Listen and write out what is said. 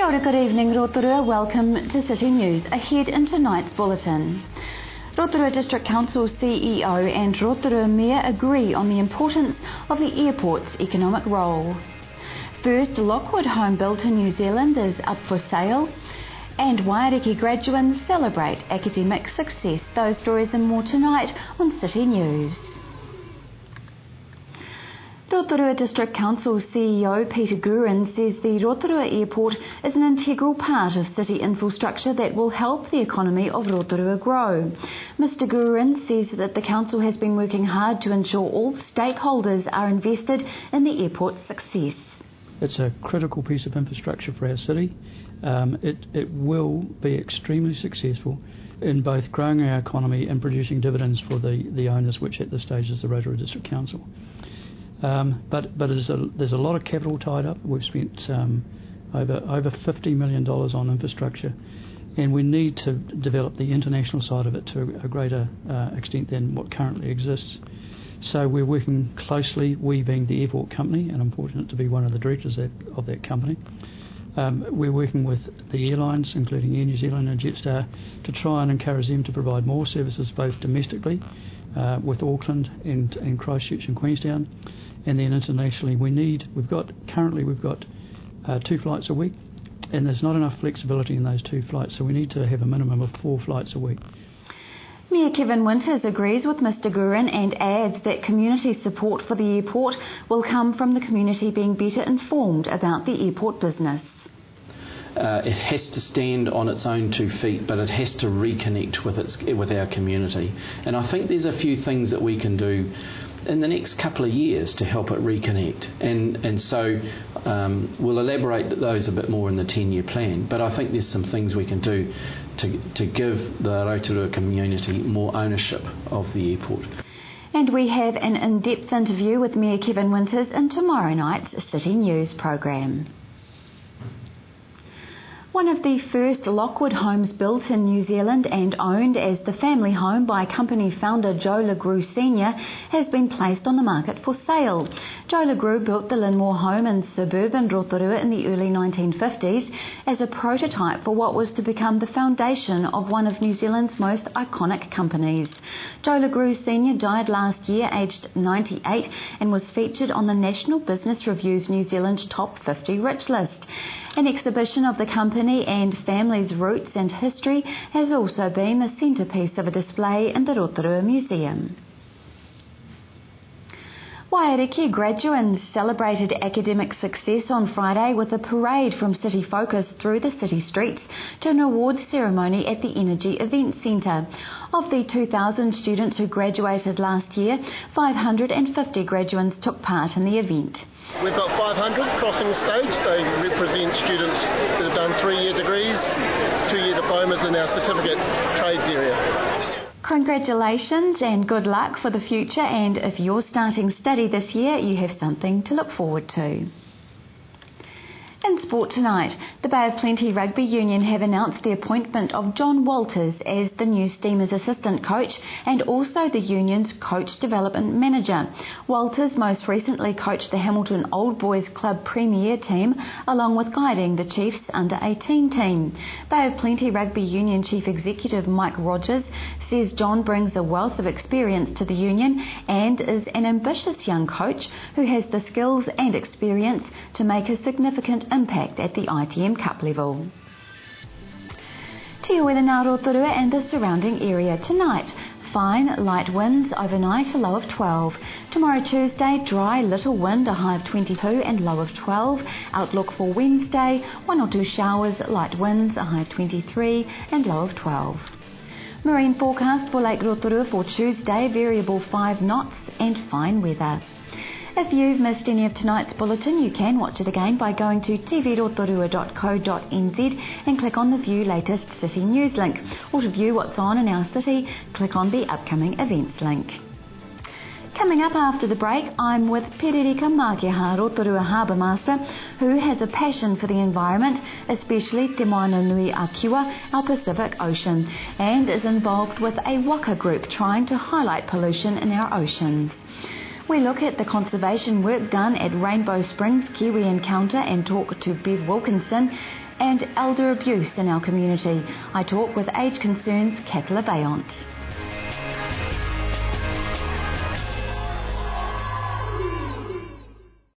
Kia ora, good evening, Rotorua. Welcome to City News. Ahead in tonight's bulletin. Rotorua District Council CEO and Rotorua Mayor agree on the importance of the airport's economic role. First Lockwood home built in New Zealand is up for sale. And Waiariki graduates celebrate academic success. Those stories and more tonight on City News. Rotorua District Council CEO Peter Gurin says the Rotorua Airport is an integral part of city infrastructure that will help the economy of Rotorua grow. Mr Gurin says that the council has been working hard to ensure all stakeholders are invested in the airport's success. It's a critical piece of infrastructure for our city. It will be extremely successful in both growing our economy and producing dividends for the owners, which at this stage is the Rotorua District Council. But there's a lot of capital tied up. We've spent over $50 million on infrastructure, and we need to develop the international side of it to a greater extent than what currently exists. So we're working closely, we being the airport company, and I'm fortunate to be one of the directors of that company. We're working with the airlines, including Air New Zealand and Jetstar, to try and encourage them to provide more services both domestically with Auckland and Christchurch and Queenstown, and then internationally we've got 2 flights a week, and there's not enough flexibility in those 2 flights, so we need to have a minimum of 4 flights a week. Mayor Kevin Winters agrees with Mr Gurin and adds that community support for the airport will come from the community being better informed about the airport business. It has to stand on its own 2 feet, but it has to reconnect with our community. And I think there's a few things that we can do in the next couple of years to help it reconnect. And so we'll elaborate those a bit more in the 10-year plan. But I think there's some things we can do to give the Rotorua community more ownership of the airport. And we have an in-depth interview with Mayor Kevin Winters in tomorrow night's City News programme. One of the first Lockwood homes built in New Zealand and owned as the family home by company founder Joe LeGroux Sr. has been placed on the market for sale. Joe LeGroux built the Linmore home in suburban Rotorua in the early 1950s as a prototype for what was to become the foundation of one of New Zealand's most iconic companies. Joe LeGroux Sr. died last year aged 98 and was featured on the National Business Review's New Zealand Top 50 Rich list. An exhibition of the company and family's roots and history has also been the centrepiece of a display in the Rotorua Museum. Waiariki graduates celebrated academic success on Friday with a parade from City Focus through the city streets to an awards ceremony at the Energy Event Centre. Of the 2,000 students who graduated last year, 550 graduates took part in the event. We've got 500 crossing the stage. They represent students that have done 3-year degrees, 2-year diplomas in our certificate trades area. Congratulations and good luck for the future, and if you're starting study this year, you have something to look forward to. In sport tonight, the Bay of Plenty Rugby Union have announced the appointment of John Walters as the new Steamers assistant coach and also the union's coach development manager. Walters most recently coached the Hamilton Old Boys Club Premier team along with guiding the Chiefs under-18 team. Bay of Plenty Rugby Union Chief Executive Mike Rogers says John brings a wealth of experience to the union and is an ambitious young coach who has the skills and experience to make a significant impact at the ITM Cup level. Te weather now, Rotorua and the surrounding area tonight. Fine, light winds overnight, a low of 12. Tomorrow Tuesday, dry, little wind, a high of 22 and low of 12. Outlook for Wednesday, 1 or 2 showers, light winds, a high of 23 and low of 12. Marine forecast for Lake Rotorua for Tuesday, variable 5 knots and fine weather. If you've missed any of tonight's bulletin, you can watch it again by going to tvrotorua.co.nz and click on the View Latest City News link. Or to view what's on in our city, click on the Upcoming Events link. Coming up after the break, I'm with Pererika Mākeha, Rotorua Harbour Master, who has a passion for the environment, especially Te Moana Nui a Kiwa, our Pacific Ocean, and is involved with a waka group trying to highlight pollution in our oceans. We look at the conservation work done at Rainbow Springs Kiwi Encounter and talk to Bev Wilkinson, and elder abuse in our community. I talk with Age Concerns Kekla Bayont.